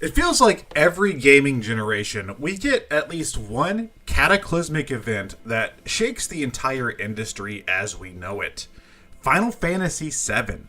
It feels like every gaming generation, we get at least one cataclysmic event that shakes the entire industry as we know it. Final Fantasy VII,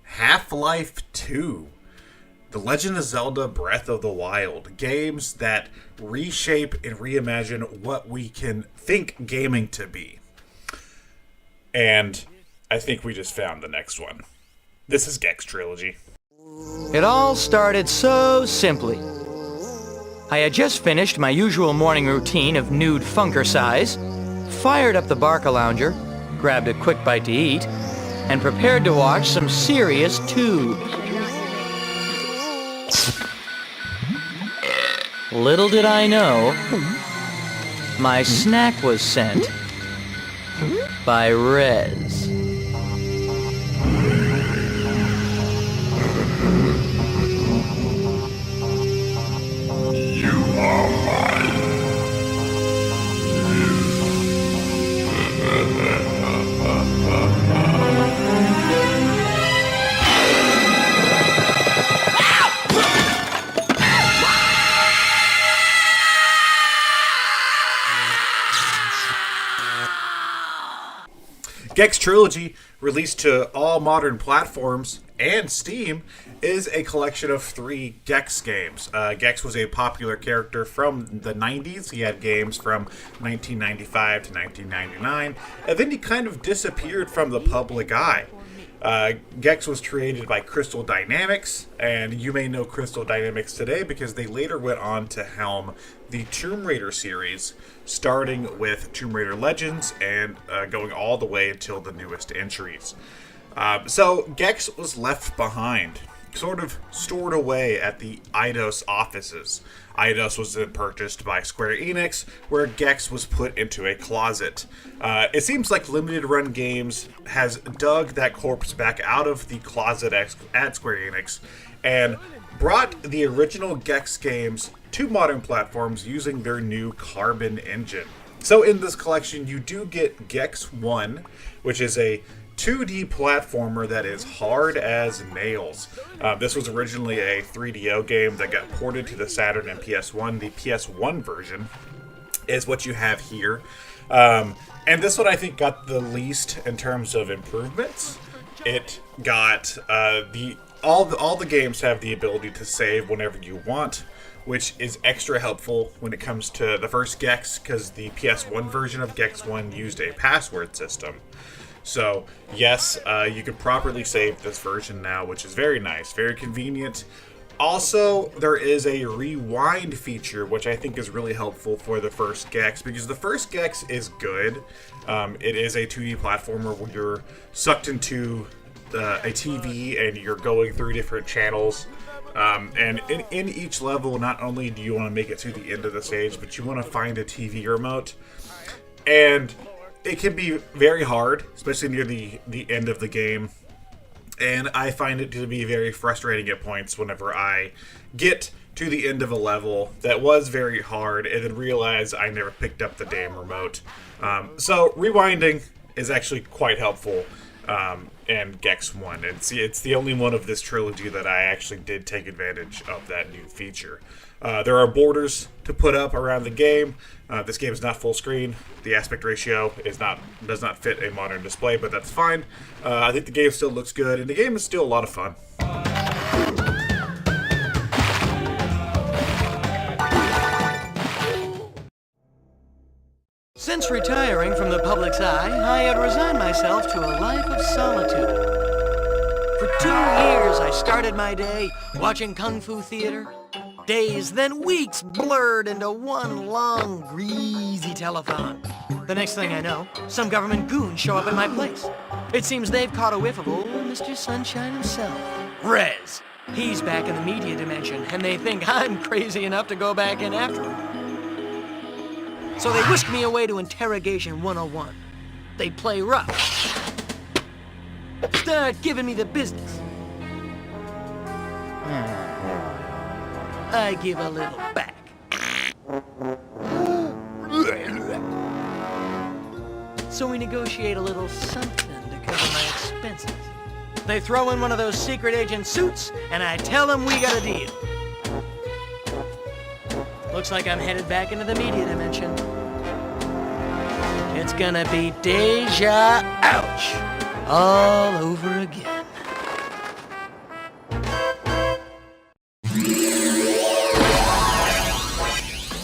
Half-Life 2, The Legend of Zelda Breath of the Wild, games that reshape and reimagine what we can think gaming to be. And I think we just found the next one. This is Gex Trilogy. It all started so simply. I had just finished my usual morning routine of nude funkercise, fired up the Barca-Lounger, grabbed a quick bite to eat, and prepared to watch some serious tubes. Little did I know, my snack was sent by Rez. Gex Trilogy, released to all modern platforms and Steam, is a collection of 3 Gex games. Gex was a popular character from the 90s. He had games from 1995 to 1999, and then he kind of disappeared from the public eye. Gex was created by Crystal Dynamics, and you may know Crystal Dynamics today because they later went on to helm the Tomb Raider series, starting with Tomb Raider Legends and going all the way until the newest entries. So Gex was left behind, sort of stored away at the Eidos offices. Eidos was then purchased by Square Enix, where Gex was put into a closet. It seems like Limited Run Games has dug that corpse back out of the closet at Square Enix and brought the original Gex games to modern platforms using their new Carbon engine. So in this collection, you do get Gex 1, which is a 2D platformer that is hard as nails. This was originally a 3DO game that got ported to the Saturn and PS1. The PS1 version is what you have here. And this one I think got the least in terms of improvements. It got all the games have the ability to save whenever you want, which is extra helpful when it comes to the first Gex, because the PS1 version of Gex 1 used a password system. So, yes, you can properly save this version now, which is very nice, very convenient. Also, there is a rewind feature, which I think is really helpful for the first Gex, because the first Gex is good. It is a 2D platformer where you're sucked into a TV and you're going through different channels. And in each level, not only do you want to make it to the end of the stage, but you want to find a TV remote. And it can be very hard, especially near the end of the game. And I find it to be very frustrating at points whenever I get to the end of a level that was very hard and then realize I never picked up the damn remote. So rewinding is actually quite helpful in Gex 1. It's the only one of this trilogy that I actually did take advantage of that new feature. There are borders to put up around the game. This game is not full screen. The aspect ratio does not fit a modern display, but that's fine. I think the game still looks good, and the game is still a lot of fun. Since retiring from the public's eye, I had resigned myself to a life of solitude. For 2 years, I started my day watching Kung Fu theater. Days, then weeks blurred into one long, greasy telethon. The next thing I know, some government goons show up at my place. It seems they've caught a whiff of old Mr. Sunshine himself, Rez. He's back in the media dimension, and they think I'm crazy enough to go back in after him. So they whisk me away to Interrogation 101. They play rough. Start giving me the business. I give a little back. So we negotiate a little something to cover my expenses. They throw in one of those secret agent suits, and I tell them we got a deal. Looks like I'm headed back into the media dimension. It's gonna be deja ouch all over again.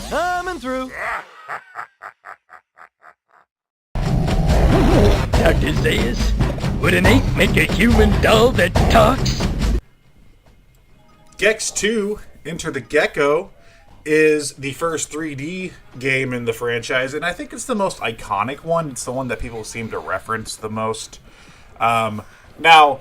Coming through. Dr. Zaius, would an ape make a human doll that talks? Gex 2, Enter the Gecko, is the first 3D game in the franchise, and I think it's the most iconic one. It's the one that people seem to reference the most. Now,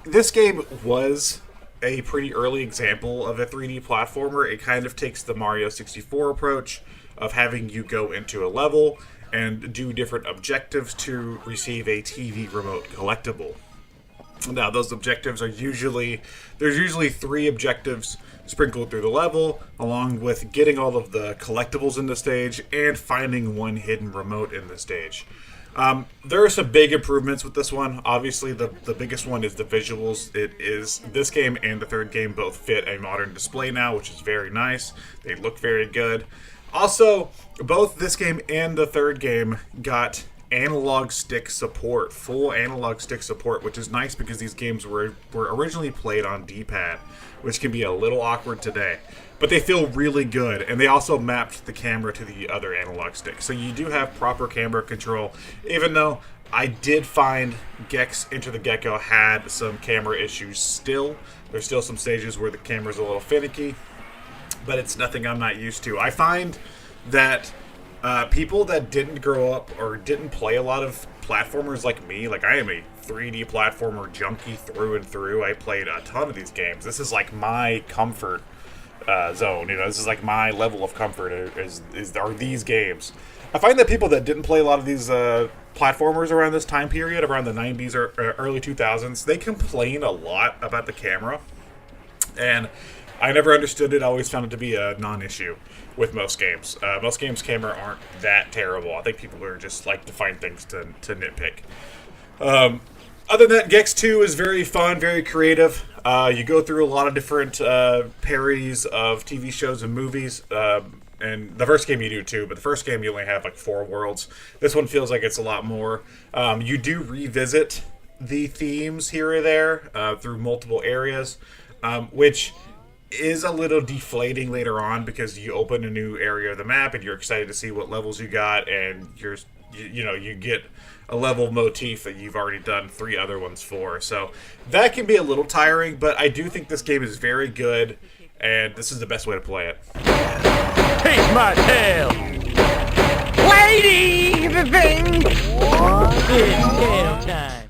this game was a pretty early example of a 3D platformer. It kind of takes the Mario 64 approach of having you go into a level and do different objectives to receive a TV remote collectible. Now, those objectives are usually 3 objectives sprinkled through the level, along with getting all of the collectibles in the stage and finding one hidden remote in the stage. There are some big improvements with this one. Obviously, the biggest one is the visuals. This game and the third game both fit a modern display now, which is very nice. They look very good. Also, both this game and the third game got analog stick support, full analog stick support, which is nice because these games were originally played on D-pad, which can be a little awkward today. But they feel really good, and they also mapped the camera to the other analog stick. So you do have proper camera control, even though I did find Gex Enter the Gecko had some camera issues still. There's still some stages where the camera's a little finicky, but it's nothing I'm not used to. I find that people that didn't grow up or didn't play a lot of platformers like me, like I am a 3D platformer junkie through and through. I played a ton of these games. This is like my comfort zone. You know, this is like my level of comfort are these games. I find that people that didn't play a lot of these platformers around this time period, around the 90s or early 2000s, they complain a lot about the camera. And I never understood it. I always found it to be a non-issue with most games. Most games' camera aren't that terrible. I think people are just like to find things to nitpick. Other than that, Gex 2 is very fun, very creative. You go through a lot of different parodies of TV shows and movies. And the first game you do too, but the first game you only have like 4 worlds. This one feels like it's a lot more. You do revisit the themes here or there through multiple areas, which is a little deflating later on because you open a new area of the map and you're excited to see what levels you got, and you get a level motif that you've already done 3 other ones for. So that can be a little tiring, but I do think this game is very good, and this is the best way to play it. Taste my tail! Lady, the thing! It's tail time.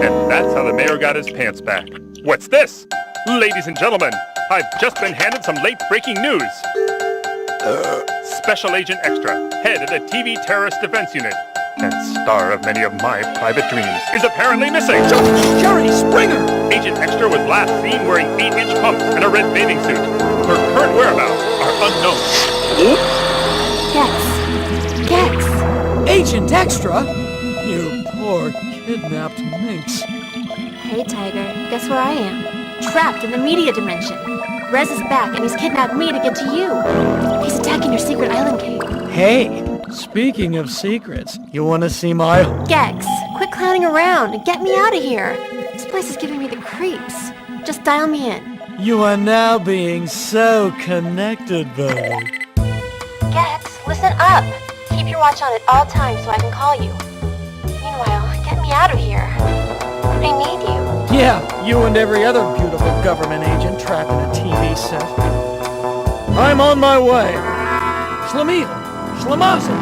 And that's how the mayor got his pants back. What's this? Ladies and gentlemen, I've just been handed some late-breaking news. Special Agent Extra, head of the TV Terrorist Defense Unit, and star of many of my private dreams, is apparently missing. Jerry Springer! Agent Extra was last seen wearing 8-inch pumps and a red bathing suit. Her current whereabouts are unknown. Gex! Agent Extra? You poor kidnapped minx. Hey, Tiger. Guess where I am? Trapped in the media dimension. Rez is back, and he's kidnapped me to get to you. He's attacking your secret island cave. Hey, speaking of secrets, you want to see my... Gex, quit clowning around and get me out of here. This place is giving me the creeps. Just dial me in. You are now being so connected, baby. Gex, listen up. Keep your watch on at all times so I can call you. Meanwhile, get me out of here. I need you. Yeah, you and every other beautiful government agent trapped in a TV set. I'm on my way. Slamil, Slamasa,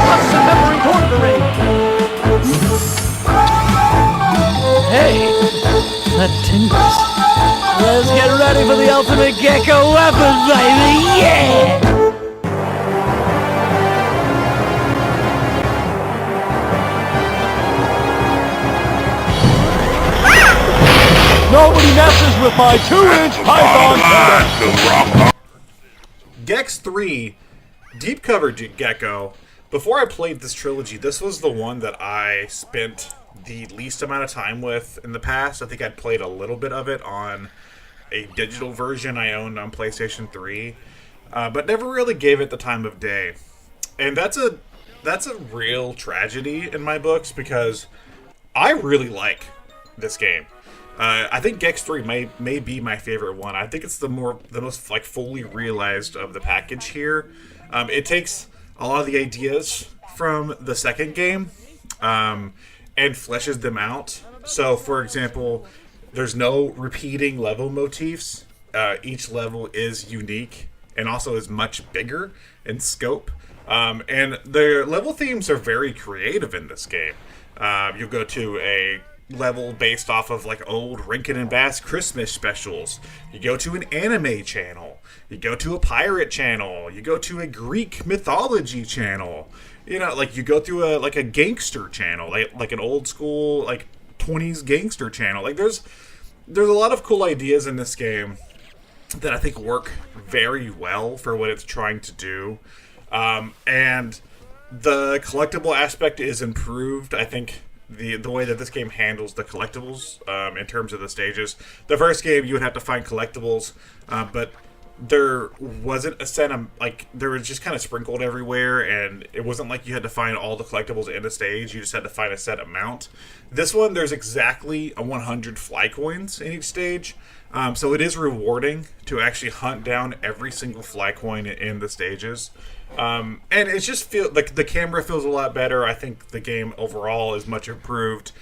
what's the memory cord for me? Hey, that tingles. Let's get ready for the ultimate gecko weapon, baby, yeah! Nobody messes with my 2-inch python. Gex 3, Deep Cover Gecko. Before I played this trilogy, this was the one that I spent the least amount of time with in the past. I think I'd played a little bit of it on a digital version I owned on PlayStation 3, but never really gave it the time of day. And that's a real tragedy in my books, because I really like this game. I think Gex 3 may be my favorite one. I think it's the most like fully realized of the package here. It takes a lot of the ideas from the second game and fleshes them out. So, for example, there's no repeating level motifs. Each level is unique and also is much bigger in scope. And the level themes are very creative in this game. You'll go to a level based off of like old Rankin and Bass Christmas specials. You go to an anime channel. You go to a pirate channel. You go to a Greek mythology channel. You know, like you go through a gangster channel, like an old school like 20s gangster channel. Like there's a lot of cool ideas in this game that I think work very well for what it's trying to do. And the collectible aspect is improved. I think the way that this game handles the collectibles in terms of the stages. The first game, you would have to find collectibles, but there wasn't a set of, like, there was just kind of sprinkled everywhere, and it wasn't like you had to find all the collectibles in a stage. You just had to find a set amount. This one, there's exactly 100 fly coins in each stage. So it is rewarding to actually hunt down every single fly coin in the stages. And it just feels like the camera feels a lot better. I think the game overall is much improved.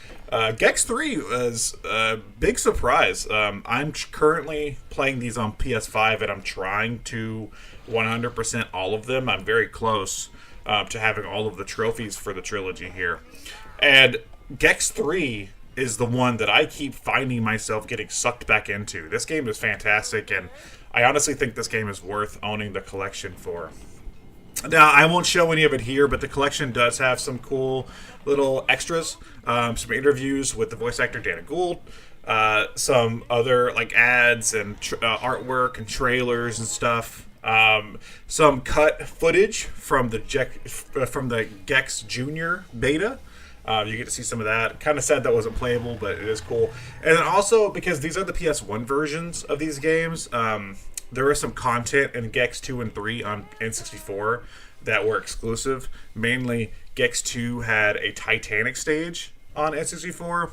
Gex 3 was a big surprise. I'm currently playing these on PS5, and I'm trying to 100% all of them. I'm very close to having all of the trophies for the trilogy here. And Gex 3 is the one that I keep finding myself getting sucked back into. This game is fantastic, and I honestly think this game is worth owning the collection for. Now, I won't show any of it here, but the collection does have some cool little extras, some interviews with the voice actor Dana Gould, some other like ads and artwork and trailers and stuff, some cut footage from the Gex Junior beta. You get to see some of that. Kind of sad that wasn't playable, but it is cool. And then also, because these are the PS1 versions of these games, there is some content in Gex 2 and 3 on N64 that were exclusive. Mainly, Gex 2 had a Titanic stage on N64,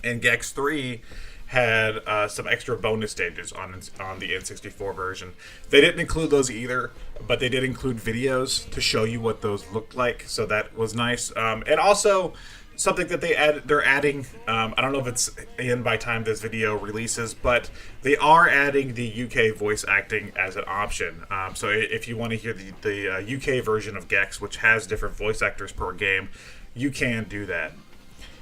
and Gex 3 had some extra bonus stages on the N64 version. They didn't include those either, but they did include videos to show you what those looked like, so that was nice. And also, something that they're adding, I don't know if it's in by time this video releases, but they are adding the UK voice acting as an option. So if you want to hear the UK version of Gex, which has different voice actors per game, you can do that.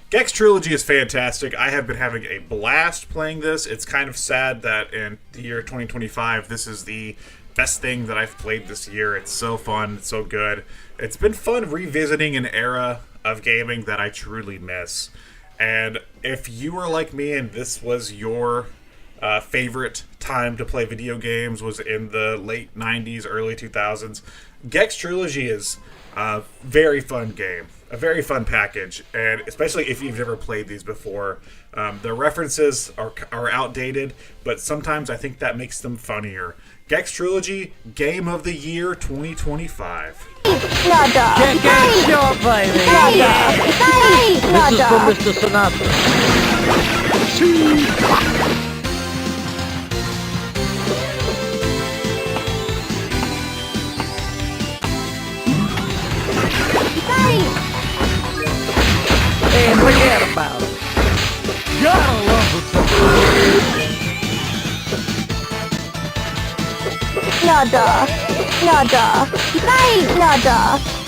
Gex Trilogy is fantastic. I have been having a blast playing this. It's kind of sad that in the year 2025, this is the best thing that I've played this year. It's so fun, it's so good. It's been fun revisiting an era of gaming that I truly miss. And if you were like me and this was your favorite time to play video games was in the late 90s, early 2000s, Gex Trilogy is a very fun game, a very fun package, and especially if you've never played these before. The references are outdated, but sometimes I think that makes them funnier. Gex Trilogy, Game of the Year 2025. Nada. Get your baby. Nada. This is for Mr. Sinatra. And forget about it. Gotta love the Nada. Nada. Nada.